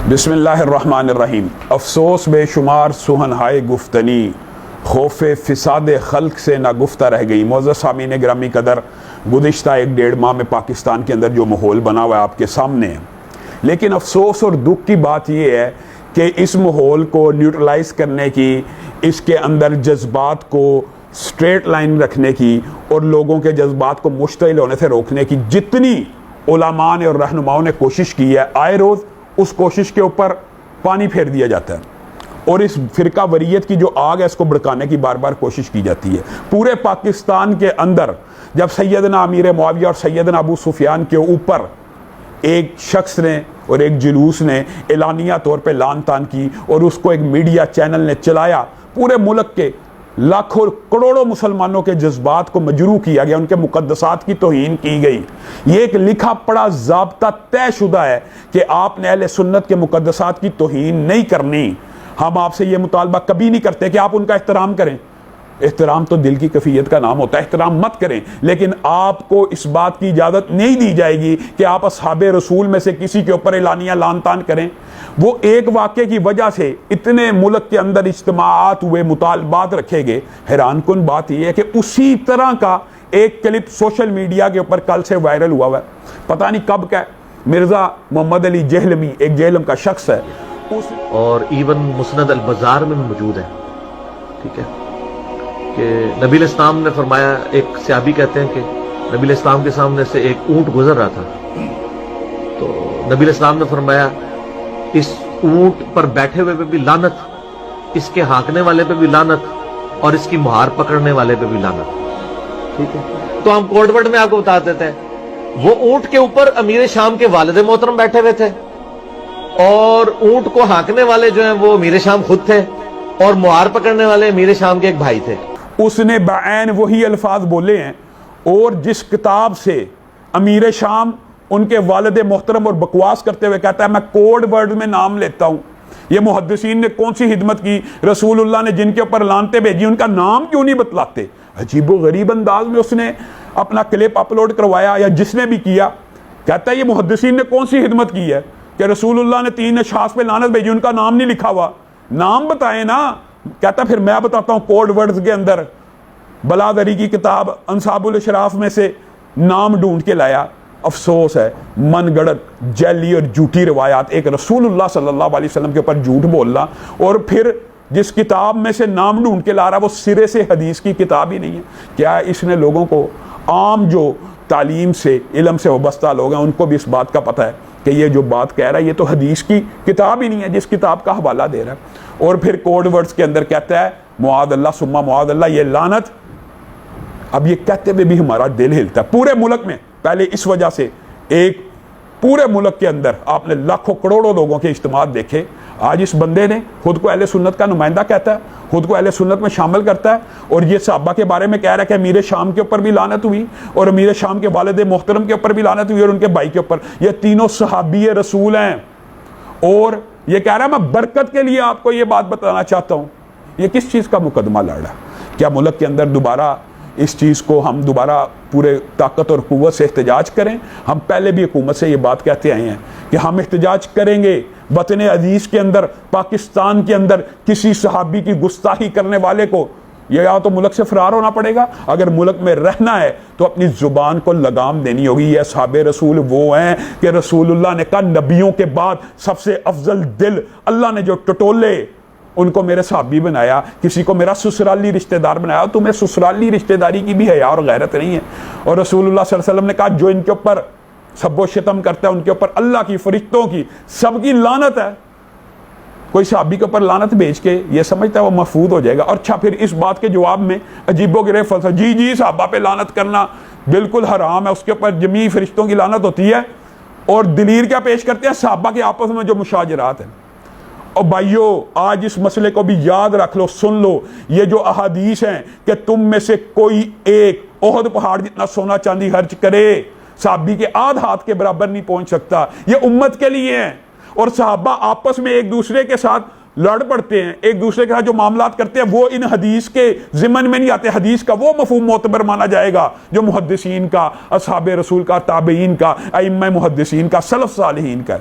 بسم اللہ الرحمن الرحیم۔ افسوس بے شمار سہن ہائے گفتنی، خوف فساد خلق سے نہ گفتہ رہ گئی۔ معزز سامعین گرامی قدر، گزشتہ 1.5 ماہ میں پاکستان کے اندر جو ماحول بنا ہوا ہے آپ کے سامنے ہے، لیکن افسوس اور دکھ کی بات یہ ہے کہ اس ماحول کو نیوٹرلائز کرنے کی، اس کے اندر جذبات کو سٹریٹ لائن رکھنے کی اور لوگوں کے جذبات کو مشتعل ہونے سے روکنے کی جتنی علماء نے اور رہنماؤں نے کوشش کی ہے، آئے روز اس کوشش کے اوپر پانی پھیر دیا جاتا ہے اور اس فرقہ وریت کی جو آگ ہے اس کو بھڑکانے کی بار بار کوشش کی جاتی ہے۔ پورے پاکستان کے اندر جب سیدنا امیر معاویہ اور سیدنا ابو سفیان کے اوپر ایک شخص نے اور ایک جلوس نے اعلانیہ طور پہ لعن طعن کی اور اس کو ایک میڈیا چینل نے چلایا، پورے ملک کے لاکھوں کروڑوں مسلمانوں کے جذبات کو مجروح کیا گیا، ان کے مقدسات کی توہین کی گئی۔ یہ ایک لکھا پڑا ضابطہ طے شدہ ہے کہ آپ نے اہل سنت کے مقدسات کی توہین نہیں کرنی۔ ہم آپ سے یہ مطالبہ کبھی نہیں کرتے کہ آپ ان کا احترام کریں، احترام تو دل کی کیفیت کا نام ہوتا ہے، احترام مت کریں، لیکن آپ کو اس بات کی اجازت نہیں دی جائے گی کہ آپ اصحاب رسول میں سے کسی کے اوپر اعلانیہ لعن طعن کریں۔ وہ ایک واقعے کی وجہ سے اتنے ملک کے اندر اجتماعات ہوئے، مطالبات رکھے گئے۔ حیران کن بات یہ ہے کہ اسی طرح کا ایک کلپ سوشل میڈیا کے اوپر کل سے وائرل ہوا ہے، پتہ نہیں کب کا ہے۔ مرزا محمد علی جہلمی، ایک جہلم کا شخص ہے، اور ایون مسند البزار میں موجود ہے، ٹھیک ہے، کہ نبی علیہ السلام نے فرمایا، ایک صحابی کہتے ہیں کہ نبی علیہ السلام کے سامنے سے ایک اونٹ گزر رہا تھا، تو نبی علیہ السلام نے فرمایا اس اونٹ پر بیٹھے ہوئے پہ بھی لعنت، اس کے ہانکنے والے پہ بھی لعنت، اور اس کی مہار پکڑنے والے پہ بھی لعنت، ٹھیک ہے۔ تو ہم کوڈ ورڈ میں آپ کو بتا دیتے ہیں، وہ اونٹ کے اوپر امیر شام کے والد محترم بیٹھے ہوئے تھے، اور اونٹ کو ہانکنے والے جو ہیں وہ امیر شام خود تھے، اور مہار پکڑنے والے امیر شام کے ایک بھائی تھے۔ اس نے بعین وہی الفاظ بولے ہیں، اور جس کتاب سے امیر شام ان کے والد محترم اور بکواس کرتے ہوئے کہتا ہے میں کوڈ ورڈ میں نام لیتا ہوں۔ یہ محدثین نے کون سی خدمت کی؟ رسول اللہ نے جن کے اوپر لعنتیں بھیجی ان کا نام کیوں نہیں بتلاتے؟ عجیب و غریب انداز میں اس نے اپنا کلپ اپلوڈ کروایا، یا جس نے بھی کیا کہتا ہے یہ محدثین نے کون سی خدمت کی ہے کہ رسول اللہ نے 3 اشخاص پہ لعنت بھیجی، ان کا نام نہیں لکھا ہوا، نام بتائیں نا۔ کہتا پھر میں بتاتا ہوں کوڈ ورڈز کے اندر بلادری کی کتاب انصاب الاشراف میں سے نام ڈھونڈ کے لایا۔ افسوس ہے، من گڑت جعلی اور جھوٹی روایات، ایک رسول اللہ صلی اللہ علیہ وسلم کے اوپر جھوٹ بولنا، اور پھر جس کتاب میں سے نام ڈھونڈ کے لا رہا وہ سرے سے حدیث کی کتاب ہی نہیں ہے۔ کیا اس نے لوگوں کو، عام جو تعلیم سے علم سے وابستہ لوگ ہیں ان کو بھی اس بات کا پتہ ہے کہ یہ جو بات کہہ رہا ہے یہ تو حدیث کی کتاب ہی نہیں ہے جس کتاب کا حوالہ دے رہا ہے۔ اور پھر کوڈ ورڈز کے اندر کہتا ہے معاذ اللہ ثم معاذ اللہ، یہ لعنت۔ اب یہ کہتے ہوئے بھی ہمارا دل ہلتا ہے پورے ملک میں۔ پہلے اس وجہ سے ایک پورے ملک کے اندر آپ نے لاکھوں کروڑوں لوگوں کے اجتماعات دیکھے، آج اس بندے نے خود کو اہل سنت کا نمائندہ کہتا ہے، خود کو اہل سنت میں شامل کرتا ہے، اور یہ صحابہ کے بارے میں کہہ رہا ہے کہ امیر شام کے اوپر بھی لعنت ہوئی، اور امیر شام کے والد محترم کے اوپر بھی لعنت ہوئی، اور ان کے بھائی کے اوپر۔ یہ تینوں صحابی رسول ہیں، اور یہ کہہ رہا ہے میں برکت کے لیے آپ کو یہ بات بتانا چاہتا ہوں۔ یہ کس چیز کا مقدمہ لڑ رہا ہے؟ کیا ملک کے اندر دوبارہ اس چیز کو ہم دوبارہ پورے طاقت اور قوت سے احتجاج کریں؟ ہم پہلے بھی حکومت سے یہ بات کہتے آئے ہیں کہ ہم احتجاج کریں گے وطن عزیز کے اندر، پاکستان کے اندر کسی صحابی کی گستاخی کرنے والے کو یا تو ملک سے فرار ہونا پڑے گا، اگر ملک میں رہنا ہے تو اپنی زبان کو لگام دینی ہوگی۔ یہ اصحاب رسول وہ ہیں کہ رسول اللہ نے کہا نبیوں کے بعد سب سے افضل دل اللہ نے جو ٹٹولے ان کو میرے صحابی بنایا، کسی کو میرا سسرالی رشتہ دار بنایا۔ تمہیں سسرالی رشتہ داری کی بھی حیا اور غیرت نہیں ہے۔ اور رسول اللہ صلی اللہ علیہ وسلم نے کہا جو ان کے اوپر سب و شتم کرتا ہے ان کے اوپر اللہ کی، فرشتوں کی، سب کی لعنت ہے۔ کوئی صحابی کے اوپر لعنت بھیج کے یہ سمجھتا ہے وہ محفوظ ہو جائے گا۔ اور اچھا پھر اس بات کے جواب میں عجیب و غریب فلسفہ، جی صحابہ پہ لعنت کرنا بالکل حرام ہے، اس کے اوپر جمیع فرشتوں کی لعنت ہوتی ہے، اور دلیل کیا پیش کرتے ہیں؟ صحابہ کے آپس میں جو مشاجرات ہیں۔ اور بھائیو آج اس مسئلے کو بھی یاد رکھ لو، سن لو، یہ جو احادیث ہیں کہ تم میں سے کوئی ایک احد پہاڑ جتنا سونا چاندی خرچ کرے صحابی کے آدھ ہاتھ کے برابر نہیں پہنچ سکتا، یہ امت کے لیے ہیں۔ اور صحابہ آپس میں ایک دوسرے کے ساتھ لڑ پڑتے ہیں، ایک دوسرے کے ساتھ جو معاملات کرتے ہیں وہ ان حدیث کے ضمن میں نہیں آتے۔ حدیث کا وہ مفہوم معتبر مانا جائے گا جو محدثین کا، اصحاب رسول کا، تابعین کا، ائمہ محدثین کا، سلف صالحین کا۔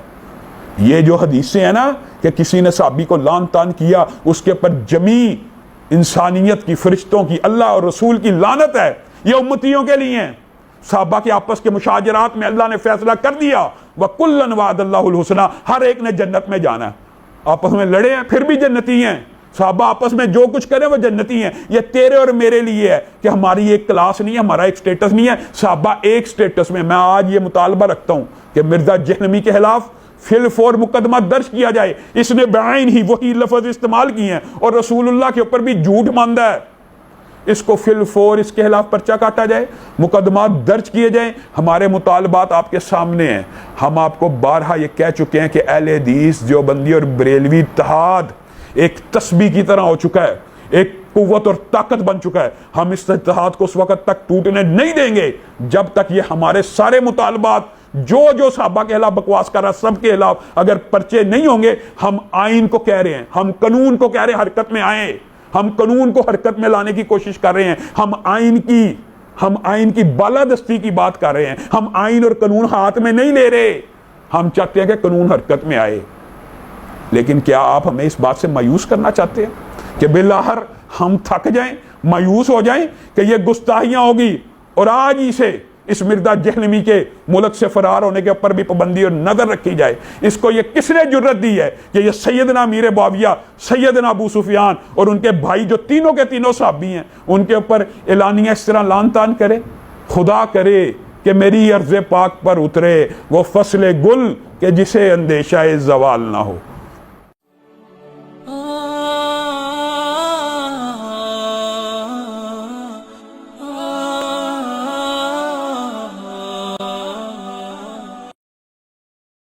یہ جو حدیثیں ہیں نا کہ کسی نے صحابی کو لان تان کیا، اس کے پر جمی انسانیت کی، فرشتوں کی، اللہ اور رسول کی لعنت ہے، یہ امتیوں کے لیے ہیں۔ صحابہ کے آپس کے مشاجرات میں اللہ نے فیصلہ کر دیا وَكُلًّا وَعَدَ اللَّهُ الْحُسْنَى، ہر ایک نے جنت میں جانا ہے۔ آپس میں لڑے ہیں پھر بھی جنتی ہیں، صحابہ آپس میں جو کچھ کریں وہ جنتی ہیں۔ یہ تیرے اور میرے لیے ہے کہ ہماری ایک کلاس نہیں ہے، ہمارا ایک سٹیٹس نہیں ہے، صحابہ ایک سٹیٹس میں۔ میں آج یہ مطالبہ رکھتا ہوں کہ مرزا جہنمی کے خلاف فی الفور مقدمہ درج کیا جائے۔ اس نے بعین ہی وہی لفظ استعمال کیے ہیں اور رسول اللہ کے اوپر بھی جھوٹ ماندہ ہے، اس کو فی الفور اس کے خلاف پرچہ کاٹا جائے، مقدمات درج کیے جائیں۔ ہمارے مطالبات آپ کے سامنے ہیں، ہم آپ کو بارہا یہ کہہ چکے ہیں کہ اہل حدیث دیوبندی اور بریلوی اتحاد ایک تسبیح کی طرح ہو چکا ہے، ایک قوت اور طاقت بن چکا ہے۔ ہم اس اتحاد کو اس وقت تک ٹوٹنے نہیں دیں گے جب تک یہ ہمارے سارے مطالبات جو صحابہ کے خلاف بکواس کر رہا ہے سب کے خلاف اگر پرچے نہیں ہوں گے۔ ہم آئین کو کہہ رہے ہیں، ہم قانون کو کہہ رہے ہیں حرکت میں آئیں، ہم قانون کو حرکت میں لانے کی کوشش کر رہے ہیں، ہم آئین کی بالادستی کی بات کر رہے ہیں، ہم آئین اور قانون ہاتھ میں نہیں لے رہے، ہم چاہتے ہیں کہ قانون حرکت میں آئے۔ لیکن کیا آپ ہمیں اس بات سے مایوس کرنا چاہتے ہیں کہ بالآخر ہم تھک جائیں، مایوس ہو جائیں کہ یہ گستاخیاں ہوگی اور آج ہی سے اس مرزا جہنمی کے ملک سے فرار ہونے کے اوپر بھی پابندی اور نظر رکھی جائے؟ اس کو یہ کس نے جرت دی ہے کہ یہ سیدنا امیر معاویہ، سیدنا ابو سفیان اور ان کے بھائی جو تینوں کے تینوں صحابی ہیں ان کے اوپر اعلانیہ اس طرح لعن طعن کرے؟ خدا کرے کہ میری عرض پاک پر اترے وہ فصل گل کہ جسے اندیشہ زوال نہ ہو۔